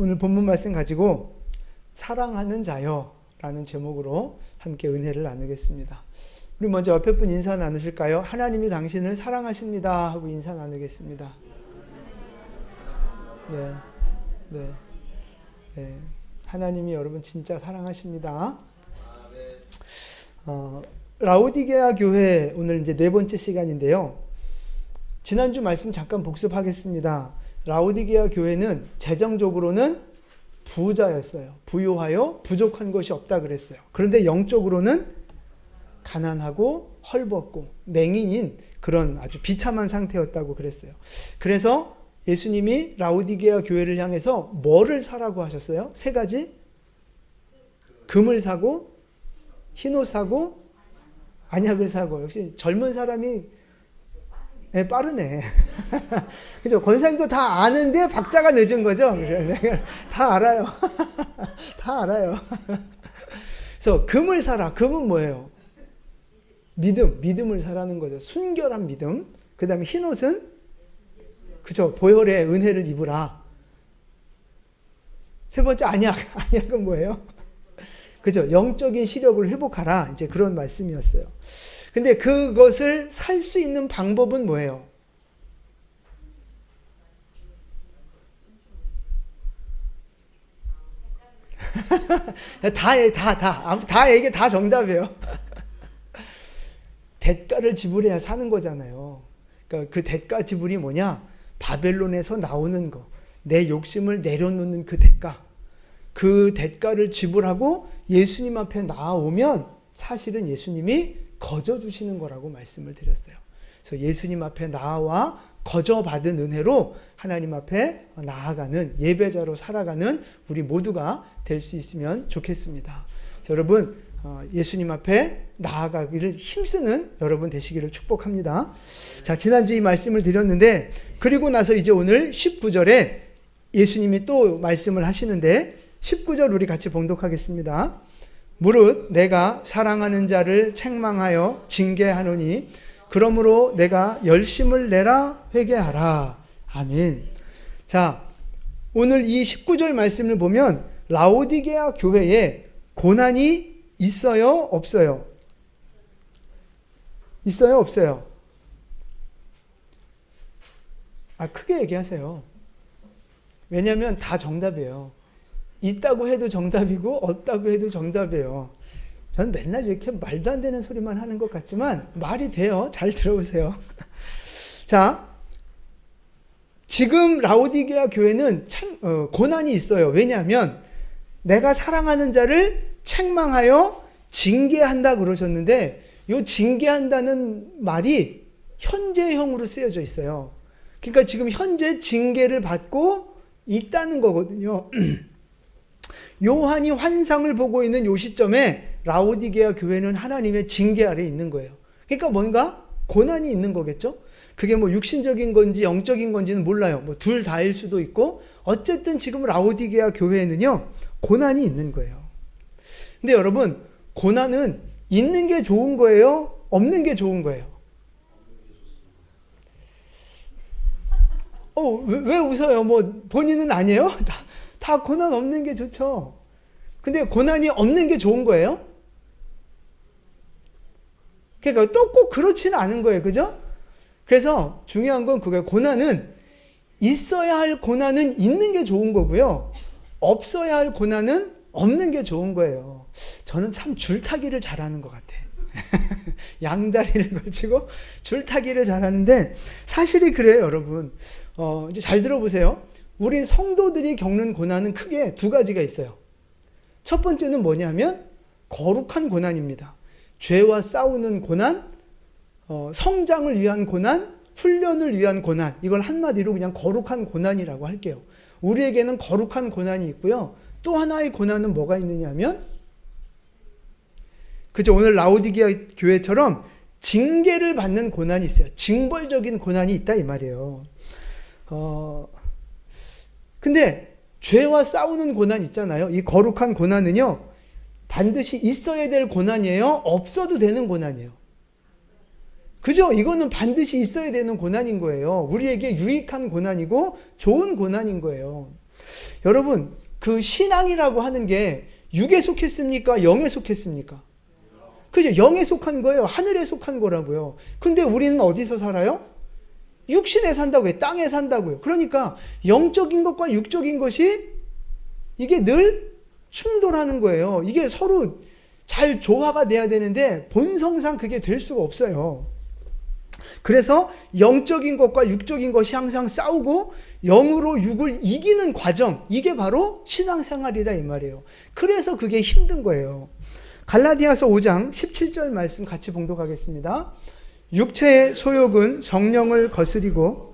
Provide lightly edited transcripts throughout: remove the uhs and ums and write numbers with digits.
오늘 본문 말씀 가지고 사랑하는 자여 라는 제목으로 함께 은혜를 나누겠습니다. 우리 먼저 옆에 분 인사 나누실까요? 하나님이 당신을 사랑하십니다 하고 인사 나누겠습니다. 네. 하나님이 여러분 진짜 사랑하십니다. 라오디게아 교회 오늘 이제 네 번째 시간인데요. 지난주 말씀 잠깐 복습하겠습니다. 라오디게아 교회는 재정적으로는 부자였어요. 부유하여 부족한 것이 없다 그랬어요. 그런데 영적으로는 가난하고 헐벗고 맹인인 그런 아주 비참한 상태였다고 그랬어요. 그래서 예수님이 라오디게아 교회를 향해서 뭐를 사라고 하셨어요? 세 가지? 금을 사고, 흰옷 사고, 안약을 사고. 역시 젊은 사람이 빠르네. 그죠? 권사님도 다 아는데 박자가 늦은 거죠? 다 알아요. 다 알아요. 그래서 금을 사라. 금은 뭐예요? 믿음을 사라는 거죠. 순결한 믿음. 그 다음에 흰옷은 그죠? 보혈의 은혜를 입으라. 세 번째 안약은 뭐예요? 그죠? 영적인 시력을 회복하라. 이제 그런 말씀이었어요. 근데 그것을 살 수 있는 방법은 뭐예요? 이게 다 정답이에요. 대가를 지불해야 사는 거잖아요. 그러니까 그 대가 지불이 뭐냐? 바벨론에서 나오는 거. 내 욕심을 내려놓는 그 대가. 그 대가를 지불하고 예수님 앞에 나아오면 사실은 예수님이 거저 주시는 거라고 말씀을 드렸어요. 그래서 예수님 앞에 나와 거저 받은 은혜로 하나님 앞에 나아가는 예배자로 살아가는 우리 모두가 될 수 있으면 좋겠습니다. 여러분 예수님 앞에 나아가기를 힘쓰는 여러분 되시기를 축복합니다. 자, 지난주 이 말씀을 드렸는데 그리고 나서 이제 오늘 19절에 예수님이 또 말씀을 하시는데 19절 우리 같이 봉독하겠습니다. 무릇 내가 사랑하는 자를 책망하여 징계하노니 그러므로 내가 열심을 내라 회개하라. 아멘. 자, 오늘 이 19절 말씀을 보면 라오디게아 교회에 고난이 있어요? 없어요? 있어요? 없어요? 크게 얘기하세요. 왜냐하면 다 정답이에요. 있다고 해도 정답이고 없다고 해도 정답이에요. 저는 맨날 이렇게 말도 안 되는 소리만 하는 것 같지만 말이 돼요. 잘 들어보세요. 자, 지금 라오디게아 교회는 고난이 있어요. 왜냐하면 내가 사랑하는 자를 책망하여 징계한다 그러셨는데 이 징계한다는 말이 현재형으로 쓰여져 있어요. 그러니까 지금 현재 징계를 받고 있다는 거거든요. 요한이 환상을 보고 있는 요 시점에 라오디게아 교회는 하나님의 징계 아래에 있는 거예요. 그러니까 뭔가 고난이 있는 거겠죠? 그게 뭐 육신적인 건지 영적인 건지는 몰라요. 뭐 둘 다일 수도 있고 어쨌든 지금 라오디게아 교회에는요 고난이 있는 거예요. 근데 여러분 고난은 있는 게 좋은 거예요? 없는 게 좋은 거예요? 왜 웃어요? 뭐 본인은 아니에요? 다 고난 없는 게 좋죠. 근데 고난이 없는 게 좋은 거예요? 그러니까 또 꼭 그렇지는 않은 거예요. 그죠? 그래서 중요한 건 그거예요. 고난은 있어야 할 고난은 있는 게 좋은 거고요. 없어야 할 고난은 없는 게 좋은 거예요. 저는 참 줄타기를 잘하는 것 같아. 양다리를 걸치고 줄타기를 잘하는데 사실이 그래요, 여러분. 이제 잘 들어보세요. 우리 성도들이 겪는 고난은 크게 두 가지가 있어요. 첫 번째는 뭐냐면 거룩한 고난입니다. 죄와 싸우는 고난, 성장을 위한 고난, 훈련을 위한 고난. 이걸 한마디로 그냥 거룩한 고난이라고 할게요. 우리에게는 거룩한 고난이 있고요. 또 하나의 고난은 뭐가 있느냐면 그죠? 오늘 라오디게아 교회처럼 징계를 받는 고난이 있어요. 징벌적인 고난이 있다 이 말이에요. 근데 죄와 싸우는 고난 있잖아요. 이 거룩한 고난은요. 반드시 있어야 될 고난이에요? 없어도 되는 고난이에요. 그죠? 이거는 반드시 있어야 되는 고난인 거예요. 우리에게 유익한 고난이고 좋은 고난인 거예요. 여러분, 그 신앙이라고 하는 게 육에 속했습니까? 영에 속했습니까? 그죠? 영에 속한 거예요. 하늘에 속한 거라고요. 근데 우리는 어디서 살아요? 육신에 산다고요. 땅에 산다고요. 그러니까 영적인 것과 육적인 것이 이게 늘 충돌하는 거예요. 이게 서로 잘 조화가 돼야 되는데 본성상 그게 될 수가 없어요. 그래서 영적인 것과 육적인 것이 항상 싸우고 영으로 육을 이기는 과정, 이게 바로 신앙생활이라 이 말이에요. 그래서 그게 힘든 거예요. 갈라디아서 5장 17절 말씀 같이 봉독하겠습니다. 육체의 소욕은 성령을 거스리고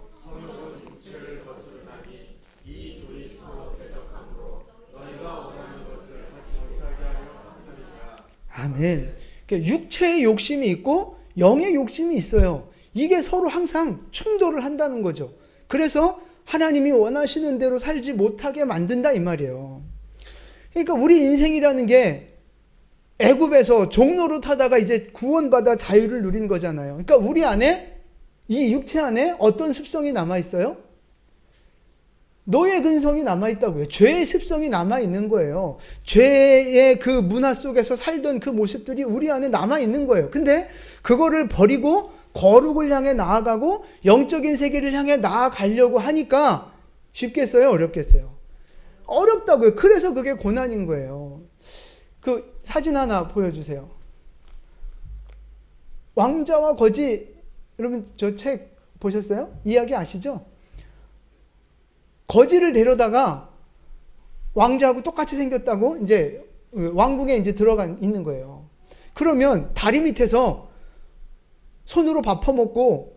아멘. 육체의 욕심이 있고 영의 욕심이 있어요. 이게 서로 항상 충돌을 한다는 거죠. 그래서 하나님이 원하시는 대로 살지 못하게 만든다 이 말이에요. 그러니까 우리 인생이라는 게 애굽에서 종노릇 하다가 이제 구원받아 자유를 누린 거잖아요. 그러니까 우리 안에, 이 육체 안에 어떤 습성이 남아있어요? 노예 근성이 남아있다고요. 죄의 습성이 남아있는 거예요. 죄의 그 문화 속에서 살던 그 모습들이 우리 안에 남아있는 거예요. 근데 그거를 버리고 거룩을 향해 나아가고 영적인 세계를 향해 나아가려고 하니까 쉽겠어요? 어렵겠어요? 어렵다고요. 그래서 그게 고난인 거예요. 그 사진 하나 보여주세요. 왕자와 거지, 여러분 저 책 보셨어요? 이야기 아시죠? 거지를 데려다가 왕자하고 똑같이 생겼다고 이제 왕궁에 이제 있는 거예요. 그러면 다리 밑에서 손으로 밥 퍼먹고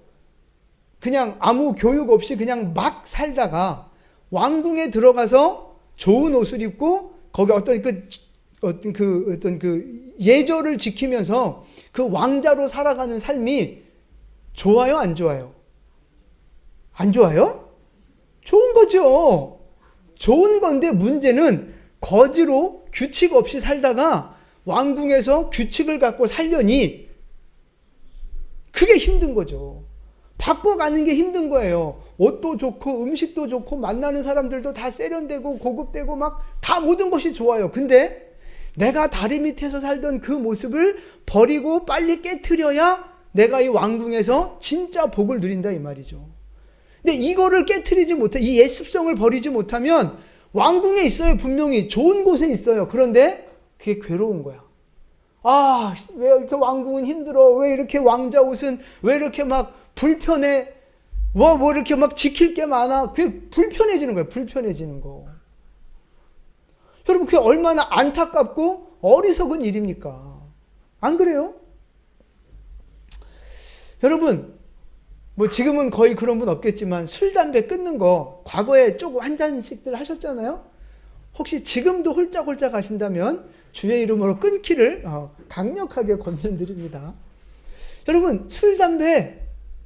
그냥 아무 교육 없이 그냥 막 살다가 왕궁에 들어가서 좋은 옷을 입고 거기 어떤 그 예절을 지키면서 그 왕자로 살아가는 삶이 좋아요, 안 좋아요? 안 좋아요? 좋은 거죠. 좋은 건데 문제는 거지로 규칙 없이 살다가 왕궁에서 규칙을 갖고 살려니 그게 힘든 거죠. 바꿔가는 게 힘든 거예요. 옷도 좋고 음식도 좋고 만나는 사람들도 다 세련되고 고급되고 막 다 모든 것이 좋아요. 근데 내가 다리 밑에서 살던 그 모습을 버리고 빨리 깨트려야 내가 이 왕궁에서 진짜 복을 누린다 이 말이죠. 근데 이거를 깨트리지 못해, 이 옛습성을 버리지 못하면 왕궁에 있어요. 분명히 좋은 곳에 있어요. 그런데 그게 괴로운 거야. 아, 왜 이렇게 왕궁은 힘들어? 왜 이렇게 왕자 옷은 왜 이렇게 막 불편해? 뭐 이렇게 막 지킬 게 많아? 그게 불편해지는 거예요. 불편해지는 거. 여러분, 그게 얼마나 안타깝고 어리석은 일입니까? 안 그래요? 여러분, 뭐 지금은 거의 그런 분 없겠지만 술, 담배 끊는 거 과거에 조금 한 잔씩들 하셨잖아요? 혹시 지금도 홀짝홀짝 하신다면 주의 이름으로 끊기를 강력하게 권면드립니다. 여러분, 술, 담배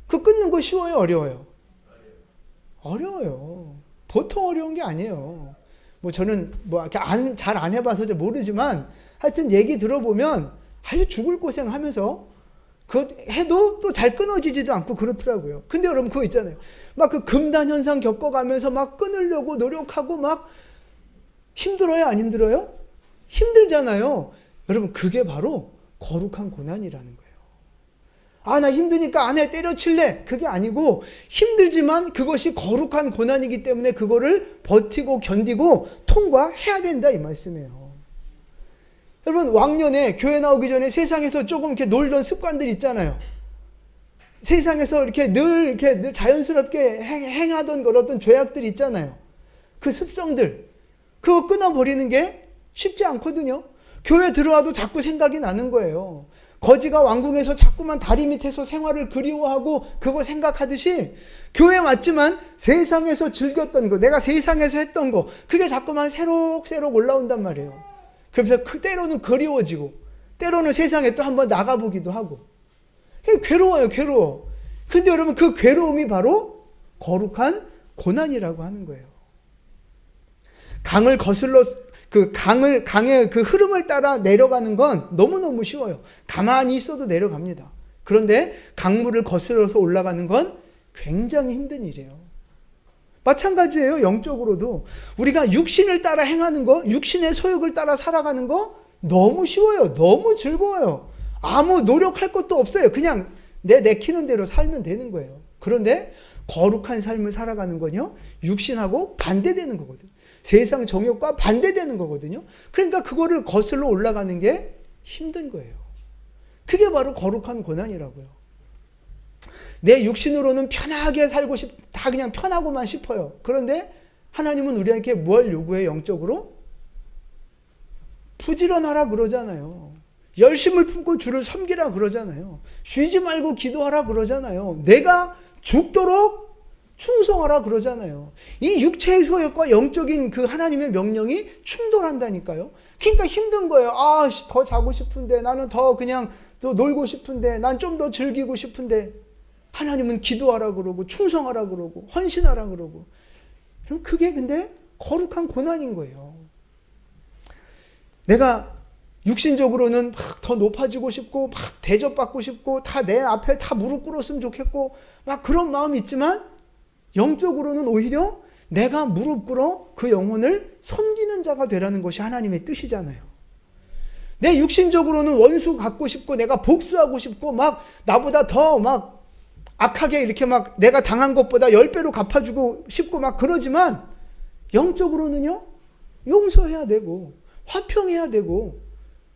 그 끊는 거 쉬워요? 어려워요? 어려워요. 보통 어려운 게 아니에요. 뭐 저는 뭐 이렇게 잘 안 해봐서 모르지만 하여튼 얘기 들어보면 아주 죽을 고생하면서 그거 해도 또 잘 끊어지지도 않고 그렇더라고요. 근데 여러분 그거 있잖아요. 막 그 금단 현상 겪어가면서 막 끊으려고 노력하고 막 힘들어요? 안 힘들어요? 힘들잖아요. 여러분 그게 바로 거룩한 고난이라는 거예요. 아, 나 힘드니까 안 해, 때려칠래. 그게 아니고 힘들지만 그것이 거룩한 고난이기 때문에 그거를 버티고 견디고 통과해야 된다 이 말씀이에요. 여러분 왕년에 교회 나오기 전에 세상에서 조금 이렇게 놀던 습관들 있잖아요. 세상에서 이렇게 늘 자연스럽게 행하던 그런 어떤 죄악들이 있잖아요. 그 습성들 그거 끊어버리는 게 쉽지 않거든요. 교회 들어와도 자꾸 생각이 나는 거예요. 거지가 왕궁에서 자꾸만 다리 밑에서 생활을 그리워하고 그거 생각하듯이 교회 왔지만 세상에서 즐겼던 거, 내가 세상에서 했던 거 그게 자꾸만 새록새록 올라온단 말이에요. 그러면서 때로는 그리워지고 때로는 세상에 또 한번 나가보기도 하고 괴로워요. 괴로워. 근데 여러분 그 괴로움이 바로 거룩한 고난이라고 하는 거예요. 강을 거슬러 강의 그 흐름을 따라 내려가는 건 너무너무 쉬워요. 가만히 있어도 내려갑니다. 그런데 강물을 거슬러서 올라가는 건 굉장히 힘든 일이에요. 마찬가지예요. 영적으로도 우리가 육신을 따라 행하는 거, 육신의 소욕을 따라 살아가는 거 너무 쉬워요. 너무 즐거워요. 아무 노력할 것도 없어요. 그냥 내키는 대로 살면 되는 거예요. 그런데 거룩한 삶을 살아가는 건요, 육신하고 반대되는 거거든요. 세상 정욕과 반대되는 거거든요. 그러니까 그거를 거슬러 올라가는 게 힘든 거예요. 그게 바로 거룩한 고난이라고요. 내 육신으로는 편하게 살고 다 그냥 편하고만 싶어요. 그런데 하나님은 우리에게 뭘 요구해요? 영적으로? 부지런하라 그러잖아요. 열심을 품고 주를 섬기라 그러잖아요. 쉬지 말고 기도하라 그러잖아요. 내가 죽도록 충성하라 그러잖아요. 이 육체의 소욕과 영적인 그 하나님의 명령이 충돌한다니까요. 그러니까 힘든 거예요. 더 자고 싶은데, 나는 더 그냥 또 놀고 싶은데, 난 좀 더 즐기고 싶은데, 하나님은 기도하라 그러고 충성하라 그러고 헌신하라 그러고. 그럼 그게 근데 거룩한 고난인 거예요. 내가 육신적으로는 막 더 높아지고 싶고 막 대접받고 싶고 다 내 앞에 다 무릎 꿇었으면 좋겠고 막 그런 마음이 있지만, 영적으로는 오히려 내가 무릎 꿇어 그 영혼을 섬기는 자가 되라는 것이 하나님의 뜻이잖아요. 내 육신적으로는 원수 갖고 싶고 내가 복수하고 싶고 막 나보다 더 막 악하게 이렇게 막 내가 당한 것보다 10배로 갚아주고 싶고 막 그러지만, 영적으로는요, 용서해야 되고 화평해야 되고,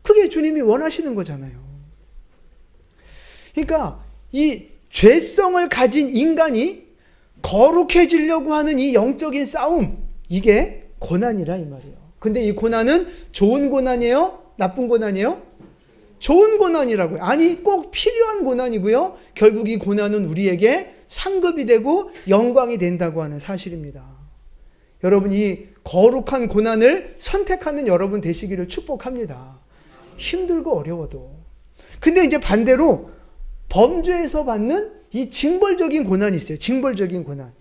그게 주님이 원하시는 거잖아요. 그러니까 이 죄성을 가진 인간이 거룩해지려고 하는 이 영적인 싸움, 이게 고난이라 이 말이에요. 근데 이 고난은 좋은 고난이에요? 나쁜 고난이에요? 좋은 고난이라고요. 아니, 꼭 필요한 고난이고요. 결국 이 고난은 우리에게 상급이 되고 영광이 된다고 하는 사실입니다. 여러분, 이 거룩한 고난을 선택하는 여러분 되시기를 축복합니다. 힘들고 어려워도. 근데 이제 반대로 범죄에서 받는 이 징벌적인 고난이 있어요. 징벌적인 고난.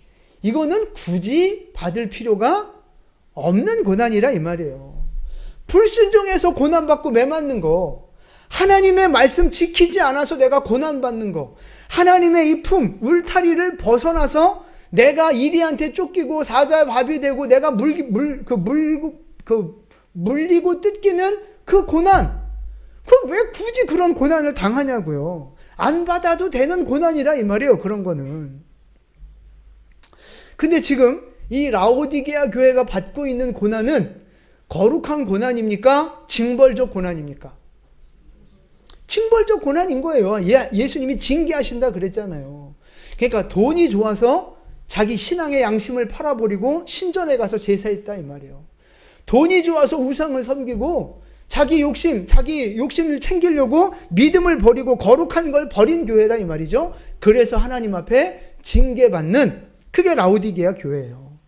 이거는 굳이 받을 필요가 없는 고난이라 이 말이에요. 불순종해서 고난받고 매맞는 거, 하나님의 말씀 지키지 않아서 내가 고난받는 거, 하나님의 이 품, 울타리를 벗어나서 내가 이리한테 쫓기고 사자밥이 되고 내가 물리고 뜯기는 그 고난, 왜 굳이 그런 고난을 당하냐고요. 안 받아도 되는 고난이라 이 말이에요. 그런 거는. 근데 지금 이 라오디게아 교회가 받고 있는 고난은 거룩한 고난입니까? 징벌적 고난입니까? 징벌적 고난인 거예요. 예수님이 징계하신다 그랬잖아요. 그러니까 돈이 좋아서 자기 신앙의 양심을 팔아버리고 신전에 가서 제사했다 이 말이에요. 돈이 좋아서 우상을 섬기고 자기 욕심을 챙기려고 믿음을 버리고 거룩한 걸 버린 교회라 이 말이죠. 그래서 하나님 앞에 징계받는, 그게 라오디게아 교회예요.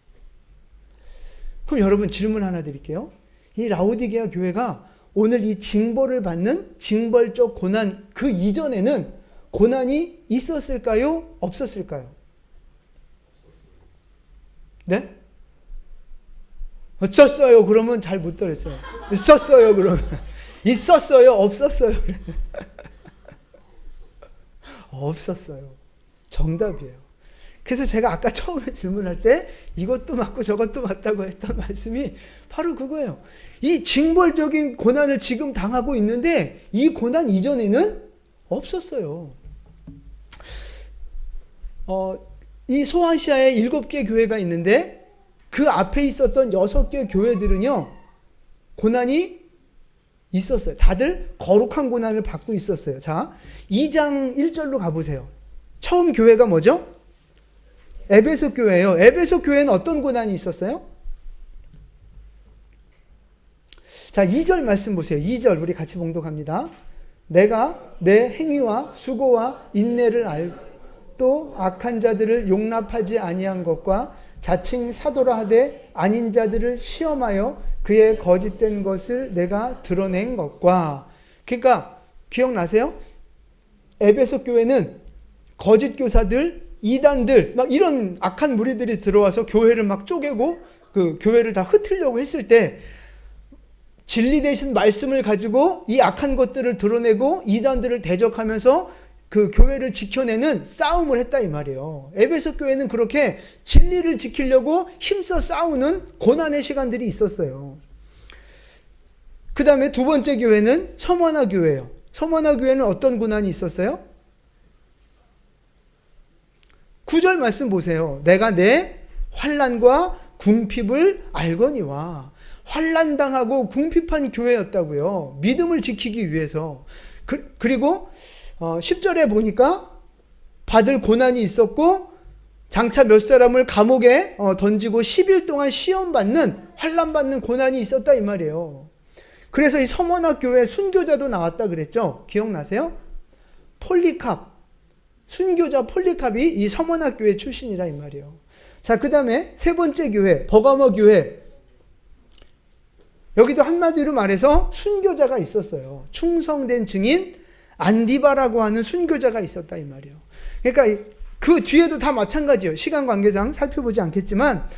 그럼 여러분 질문 하나 드릴게요. 이 라오디게아 교회가 오늘 이 징벌을 받는 징벌적 고난, 그 이전에는 고난이 있었을까요? 없었을까요? 네? 있었어요. 그러면 잘 못 들었어요. 있었어요. 그러면 있었어요. 없었어요. 없었어요. 정답이에요. 그래서 제가 아까 처음에 질문할 때 이것도 맞고 저것도 맞다고 했던 말씀이 바로 그거예요. 이 징벌적인 고난을 지금 당하고 있는데 이 고난 이전에는 없었어요. 이 소아시아에 7개 교회가 있는데 그 앞에 있었던 6개 교회들은요, 고난이 있었어요. 다들 거룩한 고난을 받고 있었어요. 자, 2장 1절로 가보세요. 처음 교회가 뭐죠? 에베소 교회예요. 에베소 교회는 어떤 고난이 있었어요? 자, 2절 말씀 보세요. 2절 우리 같이 봉독합니다. 내가 내 행위와 수고와 인내를 알고 또 악한 자들을 용납하지 아니한 것과 자칭 사도라 하되 아닌 자들을 시험하여 그의 거짓된 것을 내가 드러낸 것과. 그러니까 기억나세요? 에베소 교회는 거짓 교사들, 이단들, 막 이런 악한 무리들이 들어와서 교회를 막 쪼개고 그 교회를 다 흩으려고 했을 때 진리 대신 말씀을 가지고 이 악한 것들을 드러내고 이단들을 대적하면서 그 교회를 지켜내는 싸움을 했다 이 말이에요. 에베소 교회는 그렇게 진리를 지키려고 힘써 싸우는 고난의 시간들이 있었어요. 그 다음에 두 번째 교회는 서머나 교회예요. 서머나 교회는 어떤 고난이 있었어요? 9절 말씀 보세요. 내가 내 환난과 궁핍을 알거니와. 환난당하고 궁핍한 교회였다고요. 믿음을 지키기 위해서. 그리고 10절에 보니까 받을 고난이 있었고 장차 몇 사람을 감옥에 던지고 10일 동안 시험받는 환난받는 고난이 있었다 이 말이에요. 그래서 이 서머나 교회 순교자도 나왔다 그랬죠. 기억나세요? 폴리캅, 순교자 폴리캅이 이 서머나 교회 출신이라 이 말이에요. 자, 그 다음에 세 번째 교회 버가모 교회. 여기도 한마디로 말해서 순교자가 있었어요. 충성된 증인 안디바라고 하는 순교자가 있었다 이 말이에요. 그러니까 그 뒤에도 다 마찬가지예요. 시간 관계상 살펴보지 않겠지만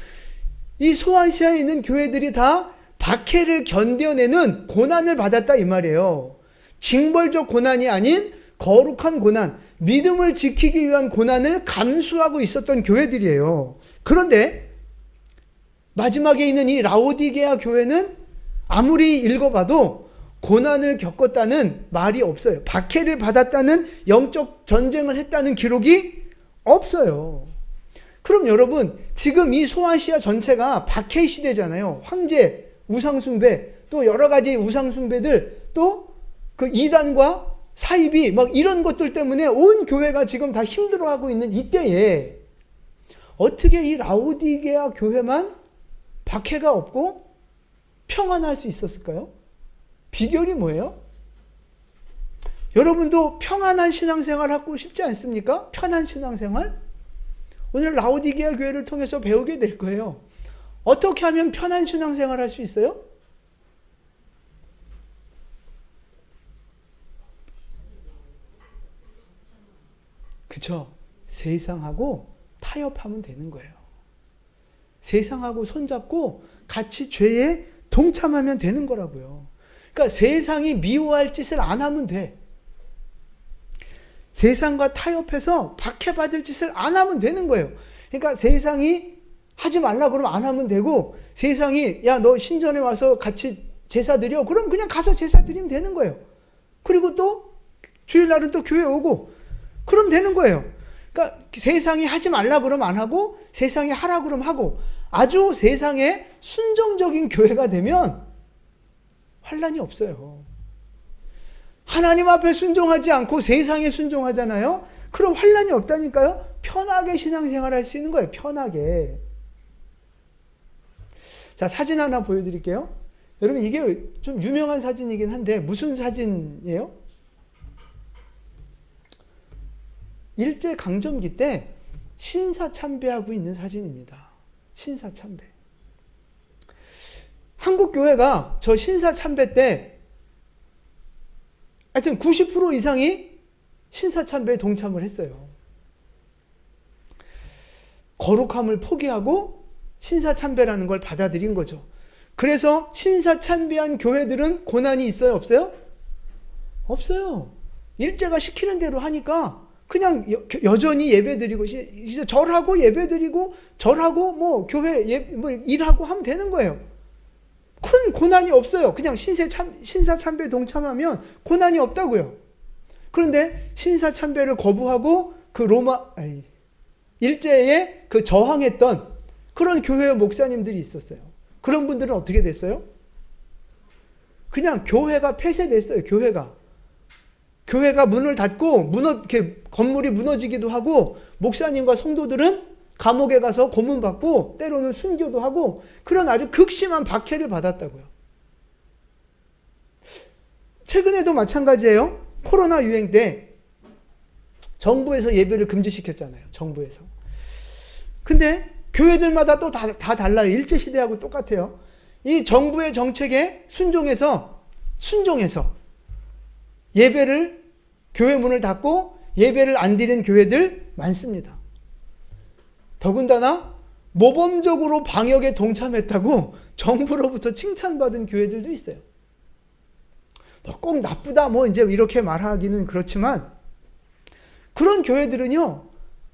이 소아시아에 있는 교회들이 다 박해를 견뎌내는 고난을 받았다 이 말이에요. 징벌적 고난이 아닌 거룩한 고난, 믿음을 지키기 위한 고난을 감수하고 있었던 교회들이에요. 그런데 마지막에 있는 이 라오디게아 교회는 아무리 읽어봐도 고난을 겪었다는 말이 없어요. 박해를 받았다는 영적 전쟁을 했다는 기록이 없어요. 그럼 여러분, 지금 이 소아시아 전체가 박해 시대잖아요. 황제, 우상숭배, 또 여러 가지 우상숭배들, 또 그 이단과 사이비, 막 이런 것들 때문에 온 교회가 지금 다 힘들어하고 있는 이때에 어떻게 이 라오디게아 교회만 박해가 없고 평안할 수 있었을까요? 비결이 뭐예요? 여러분도 평안한 신앙생활 하고 싶지 않습니까? 편한 신앙생활? 오늘 라오디게아 교회를 통해서 배우게 될 거예요. 어떻게 하면 편한 신앙생활 할 수 있어요? 그쵸? 세상하고 타협하면 되는 거예요. 세상하고 손잡고 같이 죄에 동참하면 되는 거라고요. 그러니까 세상이 미워할 짓을 안 하면 돼. 세상과 타협해서 박해받을 짓을 안 하면 되는 거예요. 그러니까 세상이 하지 말라 그러면 안 하면 되고, 세상이 야 너 신전에 와서 같이 제사 드려, 그럼 그냥 가서 제사 드리면 되는 거예요. 그리고 또 주일날은 또 교회 오고 그럼 되는 거예요. 그러니까 세상이 하지 말라 그러면 안 하고, 세상이 하라 그러면 하고, 아주 세상에 순종적인 교회가 되면 환난이 없어요. 하나님 앞에 순종하지 않고 세상에 순종하잖아요. 그럼 환난이 없다니까요. 편하게 신앙생활 할 수 있는 거예요. 편하게. 자, 사진 하나 보여드릴게요. 여러분, 이게 좀 유명한 사진이긴 한데 무슨 사진이에요? 일제강점기 때 신사참배하고 있는 사진입니다. 신사참배. 한국 교회가 저 신사참배 때 하여튼 90% 이상이 신사참배에 동참을 했어요. 거룩함을 포기하고 신사참배라는 걸 받아들인 거죠. 그래서 신사참배한 교회들은 고난이 있어요? 없어요? 없어요. 일제가 시키는 대로 하니까 그냥 여전히 예배드리고 절하고 예배드리고 절하고 뭐 교회 뭐 일하고 하면 되는 거예요. 큰 고난이 없어요. 그냥 신사참배에 동참하면 고난이 없다고요. 그런데 신사참배를 거부하고 그 일제에 그 저항했던 그런 교회 목사님들이 있었어요. 그런 분들은 어떻게 됐어요? 그냥 교회가 폐쇄됐어요. 교회가 문을 닫고 이렇게 건물이 무너지기도 하고, 목사님과 성도들은 감옥에 가서 고문받고 때로는 순교도 하고, 그런 아주 극심한 박해를 받았다고요. 최근에도 마찬가지예요. 코로나 유행 때 정부에서 예배를 금지시켰잖아요. 정부에서. 근데 교회들마다 또 다 달라요. 일제시대하고 똑같아요. 이 정부의 정책에 순종해서 예배를, 교회 문을 닫고 예배를 안 드리는 교회들 많습니다. 더군다나 모범적으로 방역에 동참했다고 정부로부터 칭찬받은 교회들도 있어요. 꼭 나쁘다 이제 이렇게 말하기는 그렇지만, 그런 교회들은요,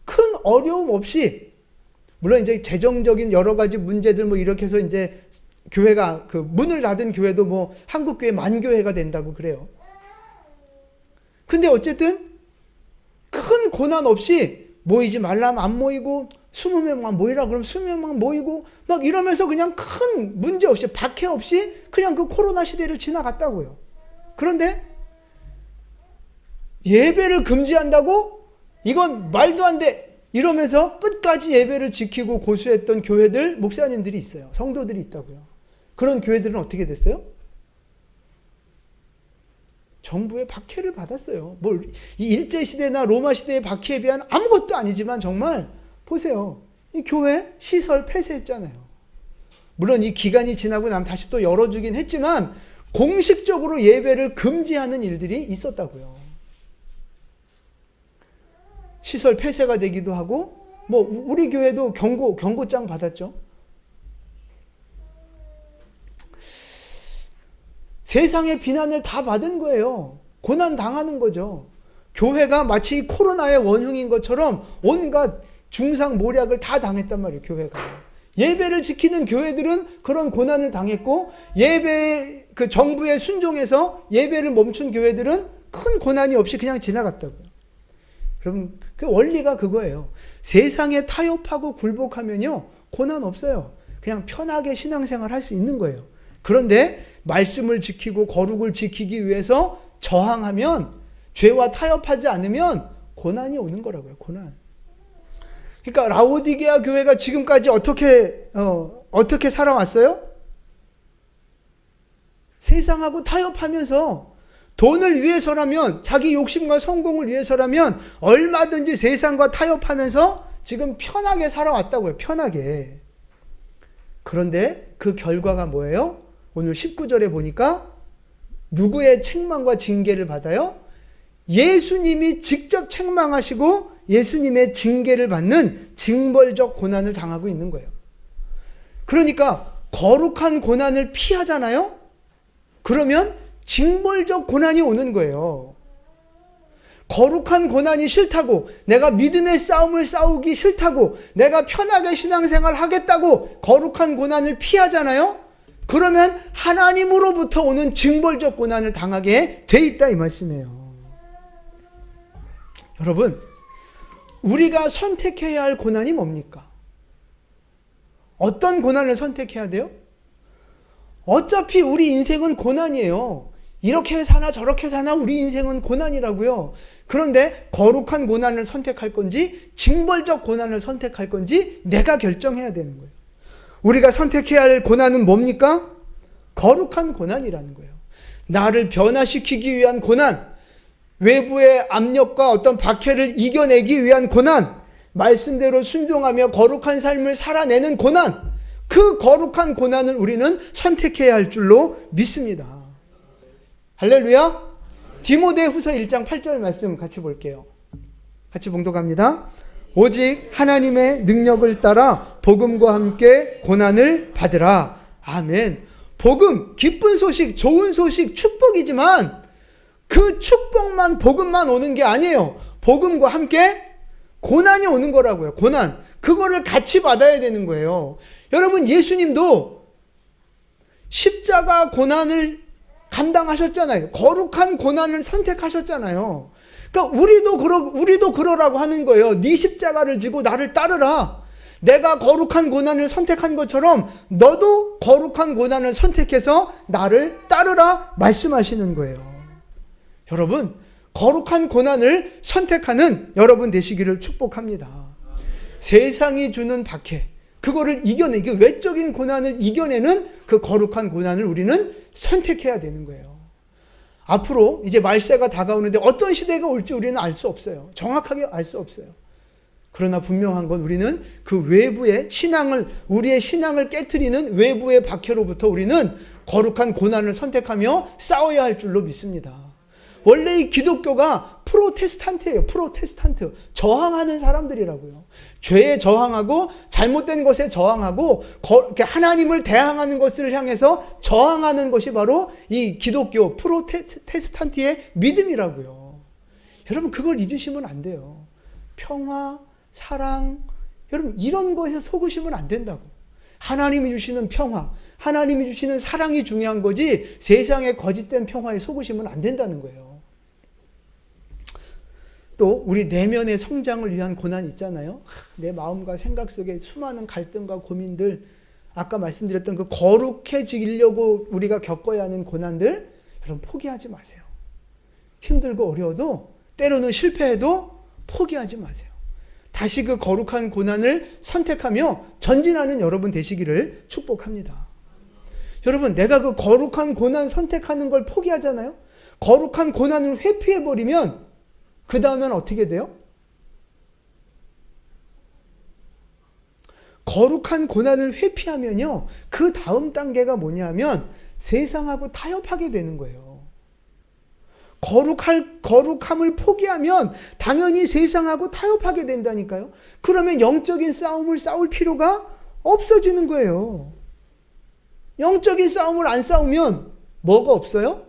큰 어려움 없이, 물론 이제 재정적인 여러 가지 문제들 뭐 이렇게 해서 이제 교회가 그 문을 닫은 교회도 뭐 한국교회 만교회가 된다고 그래요. 근데 어쨌든 큰 고난 없이 모이지 말라면 안 모이고 20명만 모이라 그러면 20명만 모이고 막 이러면서 그냥 큰 문제 없이 박해 없이 그냥 그 코로나 시대를 지나갔다고요. 그런데 예배를 금지한다고? 이건 말도 안 돼! 이러면서 끝까지 예배를 지키고 고수했던 교회들, 목사님들이 있어요. 성도들이 있다고요. 그런 교회들은 어떻게 됐어요? 정부의 박해를 받았어요. 뭐 이 일제시대나 로마시대의 박해에 비한 아무것도 아니지만 정말 보세요. 이 교회 시설 폐쇄했잖아요. 물론 이 기간이 지나고 나면 다시 또 열어주긴 했지만 공식적으로 예배를 금지하는 일들이 있었다고요. 시설 폐쇄가 되기도 하고 뭐 우리 교회도 경고장 받았죠. 세상의 비난을 다 받은 거예요. 고난 당하는 거죠. 교회가 마치 코로나의 원흉인 것처럼 온갖 중상모략을 다 당했단 말이에요. 교회가. 예배를 지키는 교회들은 그런 고난을 당했고 예배 그 정부에 순종해서 예배를 멈춘 교회들은 큰 고난이 없이 그냥 지나갔다고요. 그럼 그 원리가 그거예요. 세상에 타협하고 굴복하면요 고난 없어요. 그냥 편하게 신앙생활 할 수 있는 거예요. 그런데 말씀을 지키고 거룩을 지키기 위해서 저항하면 죄와 타협하지 않으면 고난이 오는 거라고요. 고난. 그러니까 라오디게아 교회가 지금까지 어떻게 살아왔어요? 세상하고 타협하면서 돈을 위해서라면 자기 욕심과 성공을 위해서라면 얼마든지 세상과 타협하면서 지금 편하게 살아왔다고요. 편하게. 그런데 그 결과가 뭐예요? 오늘 19절에 보니까 누구의 책망과 징계를 받아요? 예수님이 직접 책망하시고 예수님의 징계를 받는 징벌적 고난을 당하고 있는 거예요. 그러니까 거룩한 고난을 피하잖아요? 그러면 징벌적 고난이 오는 거예요. 거룩한 고난이 싫다고, 내가 믿음의 싸움을 싸우기 싫다고, 내가 편하게 신앙생활 하겠다고 거룩한 고난을 피하잖아요? 그러면 하나님으로부터 오는 징벌적 고난을 당하게 돼 있다 이 말씀이에요. 여러분, 우리가 선택해야 할 고난이 뭡니까? 어떤 고난을 선택해야 돼요? 어차피 우리 인생은 고난이에요. 이렇게 사나 저렇게 사나 우리 인생은 고난이라고요. 그런데 거룩한 고난을 선택할 건지 징벌적 고난을 선택할 건지 내가 결정해야 되는 거예요. 우리가 선택해야 할 고난은 뭡니까? 거룩한 고난이라는 거예요. 나를 변화시키기 위한 고난, 외부의 압력과 어떤 박해를 이겨내기 위한 고난, 말씀대로 순종하며 거룩한 삶을 살아내는 고난, 그 거룩한 고난을 우리는 선택해야 할 줄로 믿습니다. 할렐루야. 디모데후서 1장 8절 말씀 같이 볼게요. 같이 봉독합니다. 오직 하나님의 능력을 따라 복음과 함께 고난을 받으라. 아멘. 복음, 기쁜 소식, 좋은 소식, 축복이지만 그 축복만, 복음만 오는 게 아니에요. 복음과 함께 고난이 오는 거라고요. 고난. 그거를 같이 받아야 되는 거예요. 여러분, 예수님도 십자가 고난을 감당하셨잖아요. 거룩한 고난을 선택하셨잖아요. 그러니까 우리도 그러라고 하는 거예요. 네 십자가를 지고 나를 따르라. 내가 거룩한 고난을 선택한 것처럼 너도 거룩한 고난을 선택해서 나를 따르라 말씀하시는 거예요. 여러분, 거룩한 고난을 선택하는 여러분 되시기를 축복합니다. 세상이 주는 박해, 그거를 이겨내기, 외적인 고난을 이겨내는 그 거룩한 고난을 우리는 선택해야 되는 거예요. 앞으로 이제 말세가 다가오는데 어떤 시대가 올지 우리는 알 수 없어요. 정확하게 알 수 없어요. 그러나 분명한 건 우리는 그 외부의 우리의 신앙을 깨트리는 외부의 박해로부터 우리는 거룩한 고난을 선택하며 싸워야 할 줄로 믿습니다. 원래 이 기독교가 프로테스탄트예요. 프로테스탄트. 저항하는 사람들이라고요. 죄에 저항하고 잘못된 것에 저항하고 하나님을 대항하는 것을 향해서 저항하는 것이 바로 이 기독교 프로테스탄트의 믿음이라고요. 여러분 그걸 잊으시면 안 돼요. 평화, 사랑, 여러분 이런 것에 속으시면 안 된다고. 하나님이 주시는 평화, 하나님이 주시는 사랑이 중요한 거지 세상의 거짓된 평화에 속으시면 안 된다는 거예요. 또 우리 내면의 성장을 위한 고난 있잖아요. 내 마음과 생각 속에 수많은 갈등과 고민들, 아까 말씀드렸던 그 거룩해지려고 우리가 겪어야 하는 고난들, 여러분 포기하지 마세요. 힘들고 어려워도, 때로는 실패해도 포기하지 마세요. 다시 그 거룩한 고난을 선택하며 전진하는 여러분 되시기를 축복합니다. 여러분, 내가 그 거룩한 고난 선택하는 걸 포기하잖아요. 거룩한 고난을 회피해버리면 그 다음엔 어떻게 돼요? 거룩한 고난을 회피하면요, 그 다음 단계가 뭐냐면 세상하고 타협하게 되는 거예요. 거룩함을 포기하면 당연히 세상하고 타협하게 된다니까요. 그러면 영적인 싸움을 싸울 필요가 없어지는 거예요. 영적인 싸움을 안 싸우면 뭐가 없어요?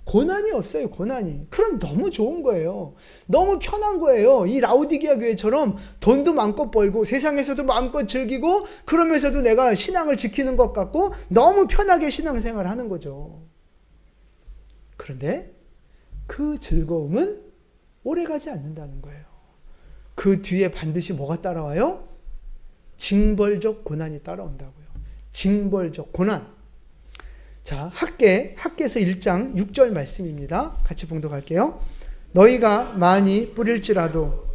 고난이 없어요. 고난이. 그럼 너무 좋은 거예요. 너무 편한 거예요. 이 라오디게아 교회처럼 돈도 마음껏 벌고 세상에서도 마음껏 즐기고 그러면서도 내가 신앙을 지키는 것 같고 너무 편하게 신앙생활을 하는 거죠. 그런데 그 즐거움은 오래가지 않는다는 거예요. 그 뒤에 반드시 뭐가 따라와요? 징벌적 고난이 따라온다고요. 징벌적 고난. 자, 학개서 1장 6절 말씀입니다. 같이 봉독할게요. 너희가 많이 뿌릴지라도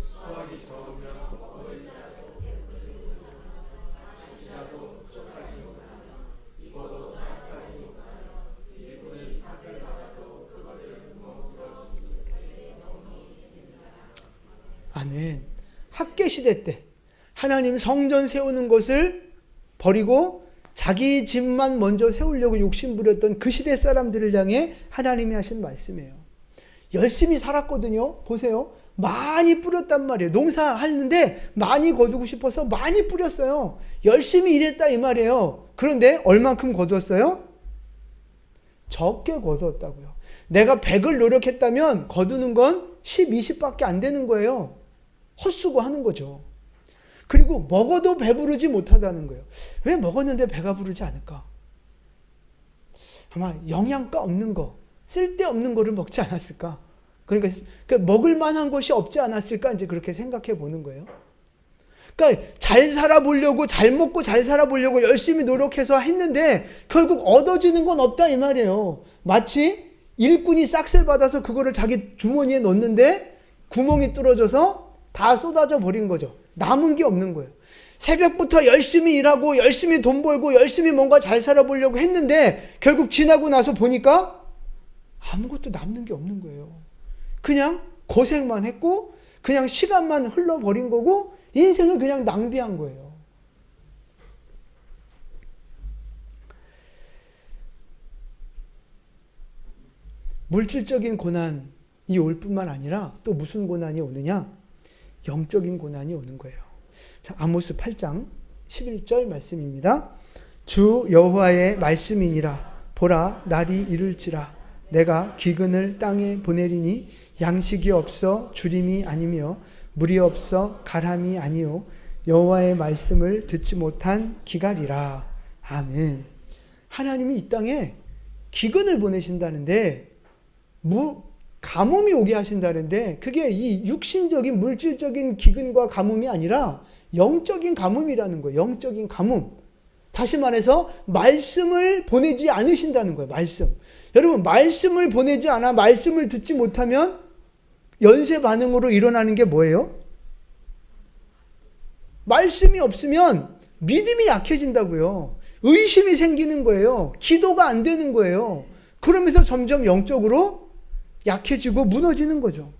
아멘. 학개시대 때 하나님 성전 세우는 것을 버리고 자기 집만 먼저 세우려고 욕심부렸던 그 시대 사람들을 향해 하나님이 하신 말씀이에요. 열심히 살았거든요. 보세요. 많이 뿌렸단 말이에요. 농사하는데 많이 거두고 싶어서 많이 뿌렸어요. 열심히 일했다 이 말이에요. 그런데 얼만큼 거두었어요? 적게 거두었다고요. 내가 100을 노력했다면 거두는 건 10, 20밖에 안 되는 거예요. 헛수고 하는 거죠. 그리고 먹어도 배부르지 못하다는 거예요. 왜 먹었는데 배가 부르지 않을까? 아마 영양가 없는 거, 쓸데없는 거를 먹지 않았을까? 그러니까 먹을 만한 것이 없지 않았을까? 이제 그렇게 생각해 보는 거예요. 그러니까 잘 살아보려고, 잘 먹고 잘 살아보려고 열심히 노력해서 했는데 결국 얻어지는 건 없다 이 말이에요. 마치 일꾼이 싹쓸 받아서 그거를 자기 주머니에 넣는데 구멍이 뚫어져서 다 쏟아져 버린 거죠. 남은 게 없는 거예요. 새벽부터 열심히 일하고 열심히 돈 벌고 열심히 뭔가 잘 살아보려고 했는데 결국 지나고 나서 보니까 아무것도 남는 게 없는 거예요. 그냥 고생만 했고 그냥 시간만 흘러버린 거고 인생을 그냥 낭비한 거예요. 물질적인 고난이 올 뿐만 아니라 또 무슨 고난이 오느냐? 영적인 고난이 오는 거예요. 자, 아모스 8장 11절 말씀입니다. 주 여호와의 말씀이니라. 보라, 날이 이를지라. 내가 기근을 땅에 보내리니 양식이 없어 주림이 아니며 물이 없어 가람이 아니요 여호와의 말씀을 듣지 못한 기갈이라. 아멘. 하나님이 이 땅에 기근을 보내신다는데 가뭄이 오게 하신다는데 그게 이 육신적인 물질적인 기근과 가뭄이 아니라 영적인 가뭄이라는 거예요. 영적인 가뭄. 다시 말해서 말씀을 보내지 않으신다는 거예요. 말씀. 여러분 말씀을 보내지 않아 말씀을 듣지 못하면 연쇄 반응으로 일어나는 게 뭐예요? 말씀이 없으면 믿음이 약해진다고요. 의심이 생기는 거예요. 기도가 안 되는 거예요. 그러면서 점점 영적으로 약해지고 무너지는 거죠.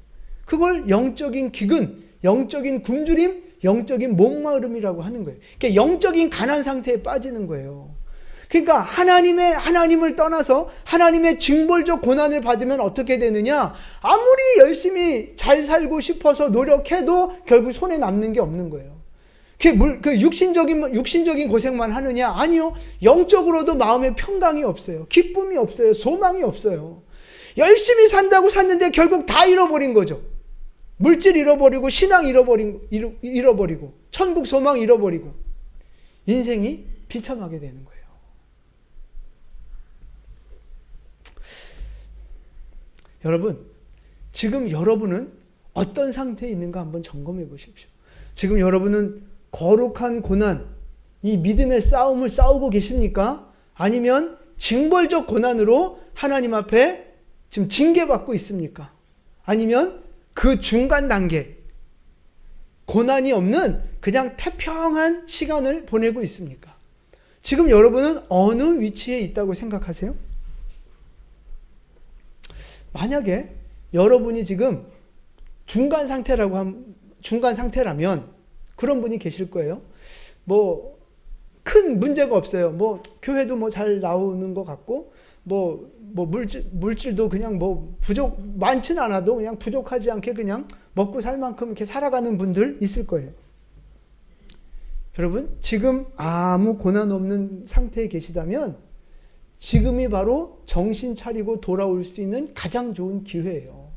그걸 영적인 기근, 영적인 굶주림, 영적인 목마름이라고 하는 거예요. 그러니까 영적인 가난 상태에 빠지는 거예요. 그러니까 하나님을 떠나서 하나님의 징벌적 고난을 받으면 어떻게 되느냐? 아무리 열심히 잘 살고 싶어서 노력해도 결국 손에 남는 게 없는 거예요. 그 육신적인 고생만 하느냐? 아니요. 영적으로도 마음에 평강이 없어요. 기쁨이 없어요. 소망이 없어요. 열심히 산다고 샀는데 결국 다 잃어버린 거죠. 물질 잃어버리고 신앙 잃어버리고 천국 소망 잃어버리고 인생이 비참하게 되는 거예요. 여러분, 지금 여러분은 어떤 상태에 있는가 한번 점검해 보십시오. 지금 여러분은 거룩한 고난, 이 믿음의 싸움을 싸우고 계십니까? 아니면 징벌적 고난으로 하나님 앞에 지금 징계받고 있습니까? 아니면 그 중간 단계, 고난이 없는 그냥 태평한 시간을 보내고 있습니까? 지금 여러분은 어느 위치에 있다고 생각하세요? 만약에 여러분이 지금 중간 상태라면 그런 분이 계실 거예요. 뭐 큰 문제가 없어요. 뭐 교회도 뭐 잘 나오는 것 같고 뭐 물질도 그냥 뭐 많진 않아도 그냥 부족하지 않게 그냥 먹고 살 만큼 이렇게 살아가는 분들 있을 거예요. 여러분, 지금 아무 고난 없는 상태에 계시다면 지금이 바로 정신 차리고 돌아올 수 있는 가장 좋은 기회예요.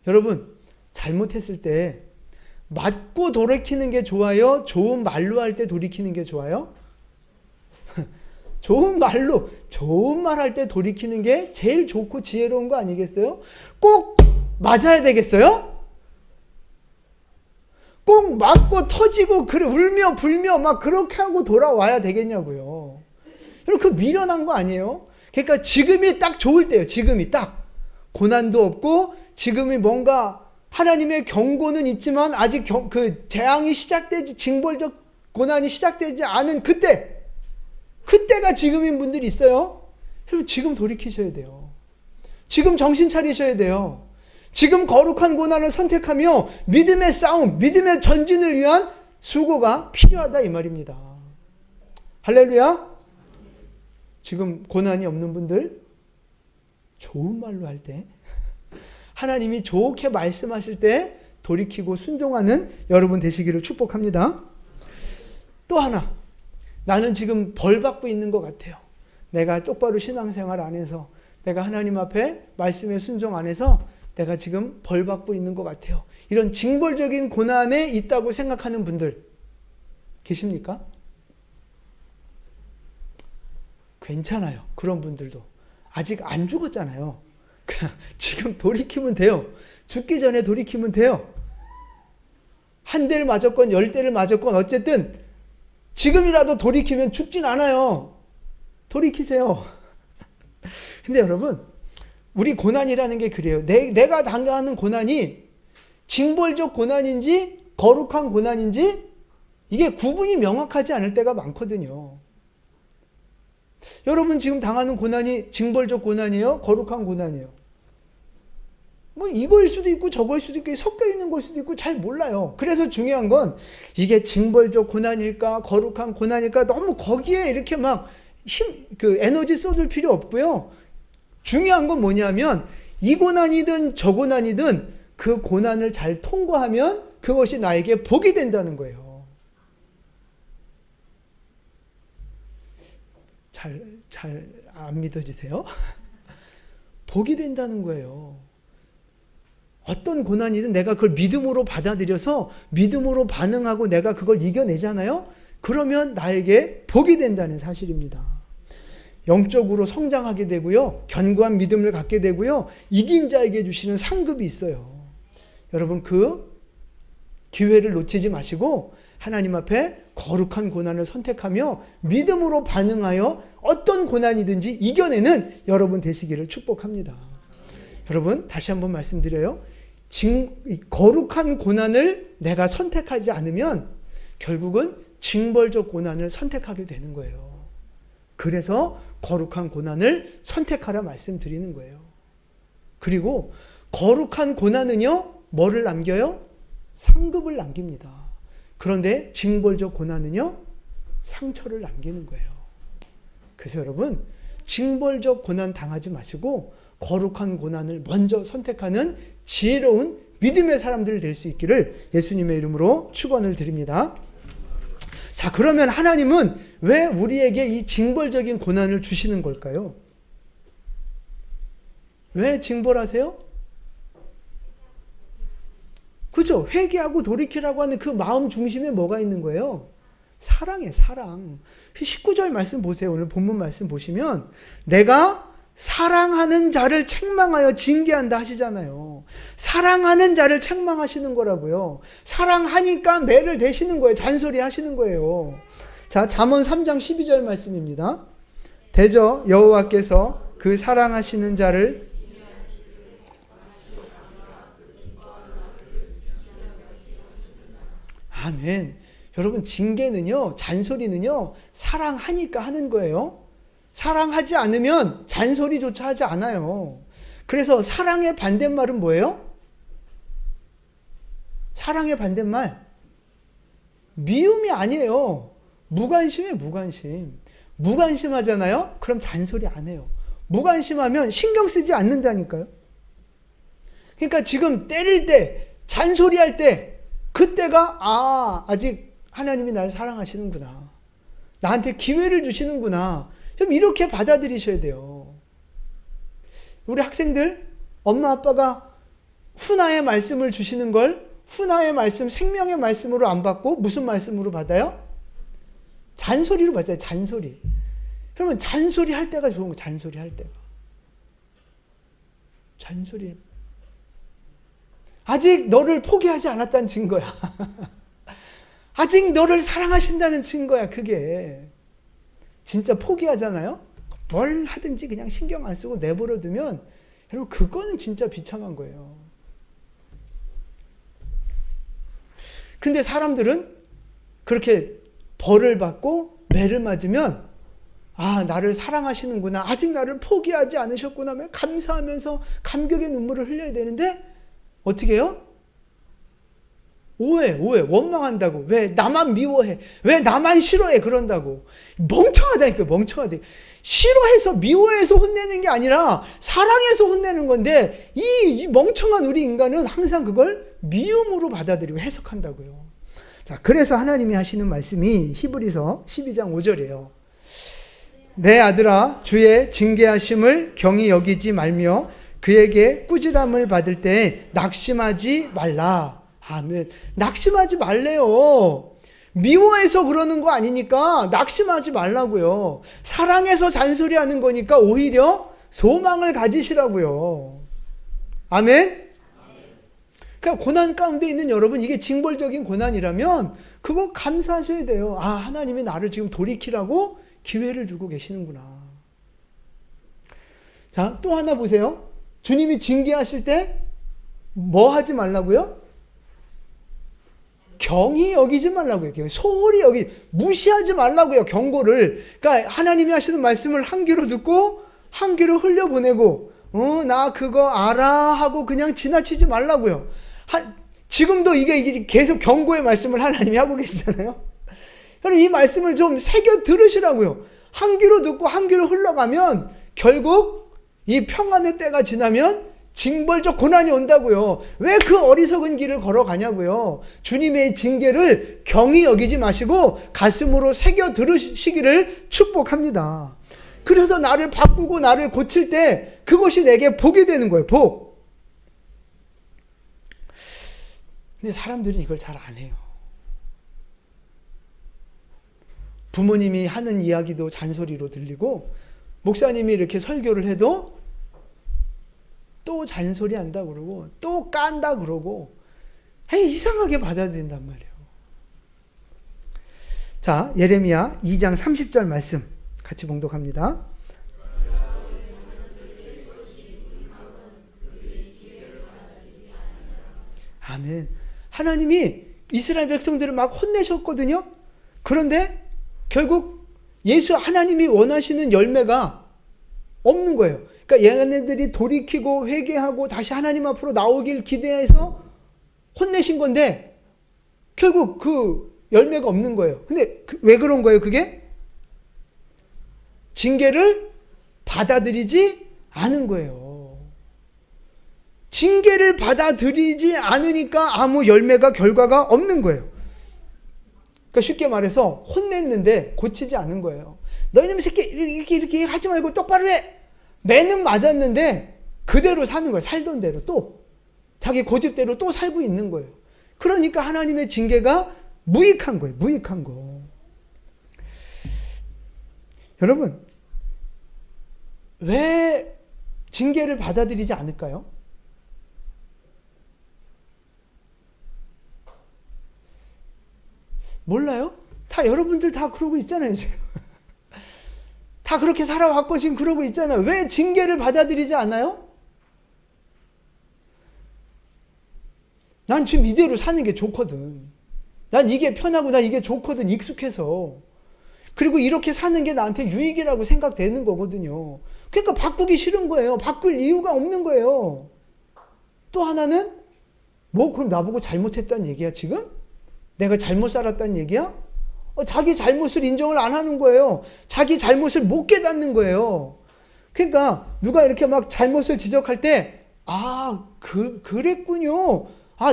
여러분, 잘못했을 때 맞고 돌이키는 게 좋아요? 좋은 말로 할 때 돌이키는 게 좋아요? 좋은 말 할 때 돌이키는 게 제일 좋고 지혜로운 거 아니겠어요? 꼭 맞아야 되겠어요? 꼭 맞고 터지고 그래 울며 불며 막 그렇게 하고 돌아와야 되겠냐고요. 여러분, 그 미련한 거 아니에요? 그러니까 지금이 딱 좋을 때예요. 지금이 딱 고난도 없고 지금이 뭔가 하나님의 경고는 있지만 아직 그 재앙이 시작되지, 징벌적 고난이 시작되지 않은 그때가 지금인 분들이 있어요. 여러분, 지금 돌이키셔야 돼요. 지금 정신 차리셔야 돼요. 지금 거룩한 고난을 선택하며 믿음의 싸움, 믿음의 전진을 위한 수고가 필요하다 이 말입니다. 할렐루야. 지금 고난이 없는 분들, 좋은 말로 할 때, 하나님이 좋게 말씀하실 때 돌이키고 순종하는 여러분 되시기를 축복합니다. 또 하나, 나는 지금 벌 받고 있는 것 같아요. 내가 똑바로 신앙생활 안 해서, 내가 하나님 앞에 말씀에 순종 안 해서 내가 지금 벌 받고 있는 것 같아요. 이런 징벌적인 고난에 있다고 생각하는 분들 계십니까? 괜찮아요. 그런 분들도 아직 안 죽었잖아요. 지금 돌이키면 돼요. 죽기 전에 돌이키면 돼요. 한 대를 맞았건 10대를 맞았건 어쨌든 지금이라도 돌이키면 죽진 않아요. 돌이키세요. 근데 여러분, 우리 고난이라는 게 그래요. 내가 당하는 고난이 징벌적 고난인지 거룩한 고난인지 이게 구분이 명확하지 않을 때가 많거든요. 여러분 지금 당하는 고난이 징벌적 고난이에요? 거룩한 고난이에요? 뭐 이거일 수도 있고 저거일 수도 있고 섞여 있는 걸 수도 있고 잘 몰라요. 그래서 중요한 건 이게 징벌적 고난일까 거룩한 고난일까 너무 거기에 이렇게 막 에너지 쏟을 필요 없고요. 중요한 건 뭐냐면 이 고난이든 저 고난이든 그 고난을 잘 통과하면 그것이 나에게 복이 된다는 거예요. 잘 안 믿어지세요? 복이 된다는 거예요. 어떤 고난이든 내가 그걸 믿음으로 받아들여서 믿음으로 반응하고 내가 그걸 이겨내잖아요? 그러면 나에게 복이 된다는 사실입니다. 영적으로 성장하게 되고요. 견고한 믿음을 갖게 되고요. 이긴 자에게 주시는 상급이 있어요. 여러분 그 기회를 놓치지 마시고 하나님 앞에 거룩한 고난을 선택하며 믿음으로 반응하여 어떤 고난이든지 이겨내는 여러분 되시기를 축복합니다. 여러분 다시 한번 말씀드려요. 거룩한 고난을 내가 선택하지 않으면 결국은 징벌적 고난을 선택하게 되는 거예요. 그래서 거룩한 고난을 선택하라 말씀드리는 거예요. 그리고 거룩한 고난은요, 뭐를 남겨요? 상급을 남깁니다. 그런데 징벌적 고난은요, 상처를 남기는 거예요. 그래서 여러분, 징벌적 고난 당하지 마시고 거룩한 고난을 먼저 선택하는 지혜로운 믿음의 사람들 될 수 있기를 예수님의 이름으로 축원을 드립니다. 자, 그러면 하나님은 왜 우리에게 이 징벌적인 고난을 주시는 걸까요? 왜 징벌하세요? 그죠? 회개하고 돌이키라고 하는 그 마음 중심에 뭐가 있는 거예요? 사랑이에요, 사랑. 19절 말씀 보세요. 오늘 본문 말씀 보시면 내가 사랑하는 자를 책망하여 징계한다 하시잖아요. 사랑하는 자를 책망하시는 거라고요. 사랑하니까 매를 대시는 거예요. 잔소리 하시는 거예요. 자, 잠언 3장 12절 말씀입니다. 대저 여호와께서 그 사랑하시는 자를 아멘. 여러분, 징계는요, 잔소리는요, 사랑하니까 하는 거예요. 사랑하지 않으면 잔소리조차 하지 않아요. 그래서 사랑의 반대말은 뭐예요? 사랑의 반대말 미움이 아니에요. 무관심이에요. 무관심. 무관심하잖아요. 그럼 잔소리 안 해요. 무관심하면 신경 쓰지 않는다니까요. 그러니까 지금 때릴 때, 잔소리할 때, 그때가 아직 하나님이 나를 사랑하시는구나. 나한테 기회를 주시는구나. 좀 이렇게 받아들이셔야 돼요. 우리 학생들, 엄마 아빠가 훈화의 말씀을 주시는 걸 훈화의 말씀, 생명의 말씀으로 안 받고 무슨 말씀으로 받아요? 잔소리로 받아요. 잔소리. 그러면 잔소리 할 때가 좋은 거예요. 잔소리 할 때가. 잔소리. 아직 너를 포기하지 않았다는 증거야. 아직 너를 사랑하신다는 증거야. 그게. 진짜 포기하잖아요. 뭘 하든지 그냥 신경 안 쓰고 내버려 두면 여러분 그거는 진짜 비참한 거예요. 근데 사람들은 그렇게 벌을 받고 매를 맞으면 나를 사랑하시는구나. 아직 나를 포기하지 않으셨구나. 감사하면서 감격의 눈물을 흘려야 되는데 어떻게 해요? 오해, 원망한다고. 왜 나만 미워해? 왜 나만 싫어해? 그런다고. 멍청하다니까, 멍청하다. 싫어해서, 미워해서 혼내는 게 아니라 사랑해서 혼내는 건데 이 멍청한 우리 인간은 항상 그걸 미움으로 받아들이고 해석한다고요. 자, 그래서 하나님이 하시는 말씀이 히브리서 12장 5절이에요. 내 아들아, 주의 징계하심을 경히 여기지 말며 그에게 꾸지람을 받을 때 낙심하지 말라. 아멘. 낙심하지 말래요. 미워해서 그러는 거 아니니까 낙심하지 말라고요. 사랑해서 잔소리하는 거니까 오히려 소망을 가지시라고요. 아멘. 그러니까 고난 가운데 있는 여러분, 이게 징벌적인 고난이라면 그거 감사하셔야 돼요. 하나님이 나를 지금 돌이키라고 기회를 주고 계시는구나. 자, 또 하나 보세요. 주님이 징계하실 때 뭐 하지 말라고요? 경히 여기지 말라고요. 소홀히 무시하지 말라고요. 경고를. 그러니까 하나님이 하시는 말씀을 한 귀로 듣고 한 귀로 흘려보내고 나 그거 알아 하고 그냥 지나치지 말라고요. 지금도 이게 계속 경고의 말씀을 하나님이 하고 계시잖아요. 여러분, 이 말씀을 좀 새겨 들으시라고요. 한 귀로 듣고 한 귀로 흘러가면 결국 이 평안의 때가 지나면 징벌적 고난이 온다고요. 왜 그 어리석은 길을 걸어가냐고요. 주님의 징계를 경히 여기지 마시고 가슴으로 새겨 들으시기를 축복합니다. 그래서 나를 바꾸고 나를 고칠 때 그것이 내게 복이 되는 거예요. 복. 근데 사람들이 이걸 잘 안 해요. 부모님이 하는 이야기도 잔소리로 들리고 목사님이 이렇게 설교를 해도 또 잔소리 한다 그러고 또 깐다 그러고 이상하게 받아들인단 말이에요. 자, 예레미야 2장 30절 말씀 같이 봉독합니다. 아멘. 하나님이 이스라엘 백성들을 막 혼내셨거든요. 그런데 결국 하나님이 원하시는 열매가 없는 거예요. 그러니까 얘네들이 돌이키고 회개하고 다시 하나님 앞으로 나오길 기대해서 혼내신 건데 결국 그 열매가 없는 거예요. 근데 왜 그런 거예요? 그게 징계를 받아들이지 않은 거예요. 징계를 받아들이지 않으니까 아무 열매가 결과가 없는 거예요. 그러니까 쉽게 말해서 혼냈는데 고치지 않은 거예요. 너희놈 새끼 이렇게 하지 말고 똑바로 해. 매는 맞았는데 그대로 사는 거예요. 살던 대로 또. 자기 고집대로 또 살고 있는 거예요. 그러니까 하나님의 징계가 무익한 거예요. 무익한 거. 여러분, 왜 징계를 받아들이지 않을까요? 몰라요? 다 여러분들 다 그러고 있잖아요, 지금. 다 그렇게 살아왔고 지금 그러고 있잖아요. 왜 징계를 받아들이지 않아요? 난 지금 이대로 사는 게 좋거든. 난 이게 편하고 난 이게 좋거든. 익숙해서. 그리고 이렇게 사는 게 나한테 유익이라고 생각되는 거거든요. 그러니까 바꾸기 싫은 거예요. 바꿀 이유가 없는 거예요. 또 하나는 뭐 그럼 나보고 잘못했다는 얘기야 지금? 내가 잘못 살았다는 얘기야? 자기 잘못을 인정을 안 하는 거예요. 자기 잘못을 못 깨닫는 거예요. 그러니까 누가 이렇게 막 잘못을 지적할 때 그랬군요.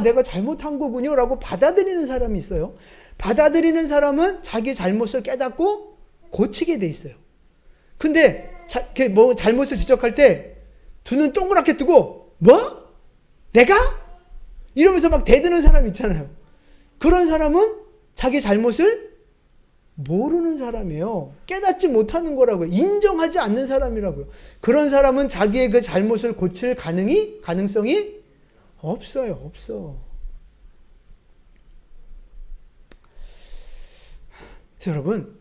내가 잘못한 거군요 라고 받아들이는 사람이 있어요. 받아들이는 사람은 자기 잘못을 깨닫고 고치게 돼 있어요. 근데 뭐 잘못을 지적할 때 두 눈 동그랗게 뜨고 뭐? 내가? 이러면서 막 대드는 사람 있잖아요. 그런 사람은 자기 잘못을 모르는 사람이에요. 깨닫지 못하는 거라고요. 인정하지 않는 사람이라고요. 그런 사람은 자기의 그 잘못을 고칠 가능성이 없어요. 없어. 여러분,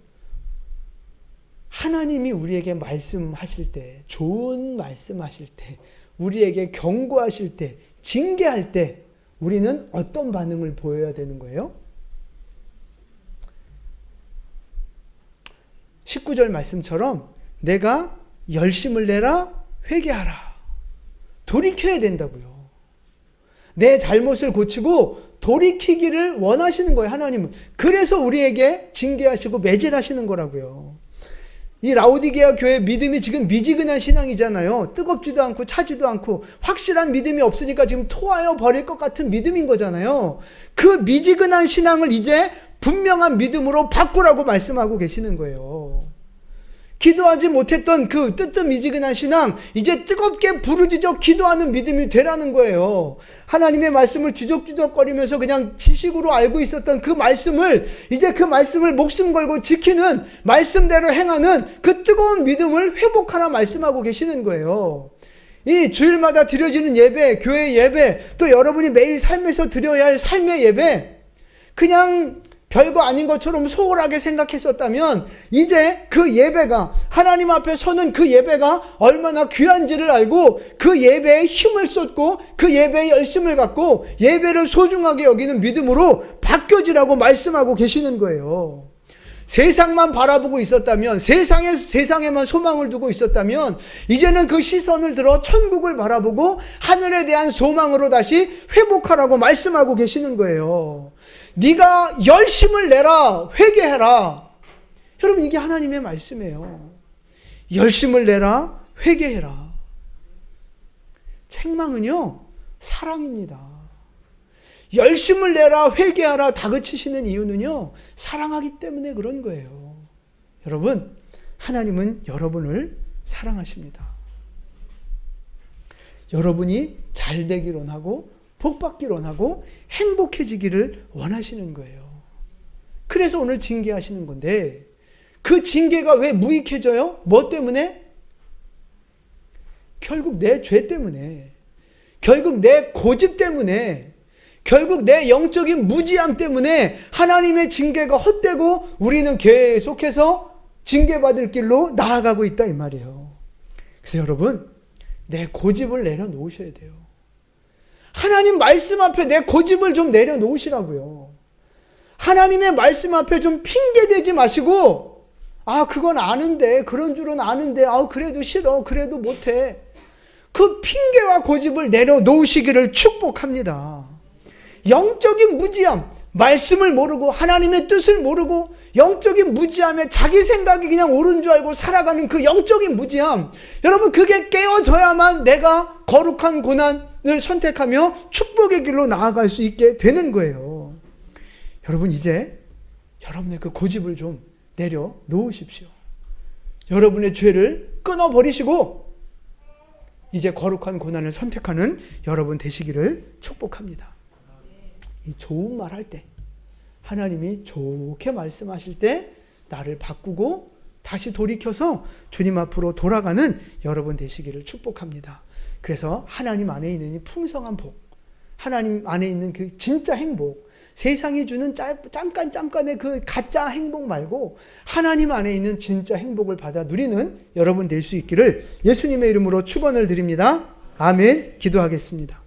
하나님이 우리에게 말씀하실 때, 좋은 말씀하실 때, 우리에게 경고하실 때, 징계할 때 우리는 어떤 반응을 보여야 되는 거예요? 19절 말씀처럼 내가 열심을 내라 회개하라. 돌이켜야 된다고요. 내 잘못을 고치고 돌이키기를 원하시는 거예요, 하나님은. 그래서 우리에게 징계하시고 매질하시는 거라고요. 이 라오디게아 교회 믿음이 지금 미지근한 신앙이잖아요. 뜨겁지도 않고 차지도 않고 확실한 믿음이 없으니까 지금 토하여 버릴 것 같은 믿음인 거잖아요. 그 미지근한 신앙을 이제 분명한 믿음으로 바꾸라고 말씀하고 계시는 거예요. 기도하지 못했던 그 뜨뜻미지근한 신앙, 이제 뜨겁게 부르짖어 기도하는 믿음이 되라는 거예요. 하나님의 말씀을 뒤적뒤적거리면서 그냥 지식으로 알고 있었던 그 말씀을, 이제 그 말씀을 목숨 걸고 지키는, 말씀대로 행하는 그 뜨거운 믿음을 회복하라 말씀하고 계시는 거예요. 이 주일마다 드려지는 예배, 교회 예배, 또 여러분이 매일 삶에서 드려야 할 삶의 예배, 그냥 별거 아닌 것처럼 소홀하게 생각했었다면 이제 그 예배가, 하나님 앞에 서는 그 예배가 얼마나 귀한지를 알고 그 예배에 힘을 쏟고 그 예배에 열심을 갖고 예배를 소중하게 여기는 믿음으로 바뀌어지라고 말씀하고 계시는 거예요. 세상만 바라보고 있었다면, 세상에만 소망을 두고 있었다면 이제는 그 시선을 들어 천국을 바라보고 하늘에 대한 소망으로 다시 회복하라고 말씀하고 계시는 거예요. 네가 열심을 내라, 회개해라. 여러분, 이게 하나님의 말씀이에요. 열심을 내라, 회개해라. 책망은요, 사랑입니다. 열심을 내라, 회개하라 다그치시는 이유는요, 사랑하기 때문에 그런 거예요. 여러분, 하나님은 여러분을 사랑하십니다. 여러분이 잘 되기를 원하고 복받기를 원하고 행복해지기를 원하시는 거예요. 그래서 오늘 징계하시는 건데, 그 징계가 왜 무익해져요? 뭐 때문에? 결국 내 죄 때문에, 결국 내 고집 때문에, 결국 내 영적인 무지함 때문에 하나님의 징계가 헛되고 우리는 계속해서 징계받을 길로 나아가고 있다 이 말이에요. 그래서 여러분, 내 고집을 내려놓으셔야 돼요. 하나님 말씀 앞에 내 고집을 좀 내려놓으시라고요. 하나님의 말씀 앞에 좀 핑계대지 마시고, 그건 아는데, 그런 줄은 아는데, 그래도 싫어, 그래도 못해. 그 핑계와 고집을 내려놓으시기를 축복합니다. 영적인 무지함, 말씀을 모르고 하나님의 뜻을 모르고 영적인 무지함에 자기 생각이 그냥 옳은 줄 알고 살아가는 그 영적인 무지함, 여러분, 그게 깨어져야만 내가 거룩한 고난을 선택하며 축복의 길로 나아갈 수 있게 되는 거예요. 여러분, 이제 여러분의 그 고집을 좀 내려놓으십시오. 여러분의 죄를 끊어버리시고 이제 거룩한 고난을 선택하는 여러분 되시기를 축복합니다. 이 좋은 말 할 때, 하나님이 좋게 말씀하실 때 나를 바꾸고 다시 돌이켜서 주님 앞으로 돌아가는 여러분 되시기를 축복합니다. 그래서 하나님 안에 있는 이 풍성한 복, 하나님 안에 있는 그 진짜 행복, 세상이 주는 잠깐의 그 가짜 행복 말고 하나님 안에 있는 진짜 행복을 받아 누리는 여러분 될 수 있기를 예수님의 이름으로 축원을 드립니다. 아멘. 기도하겠습니다.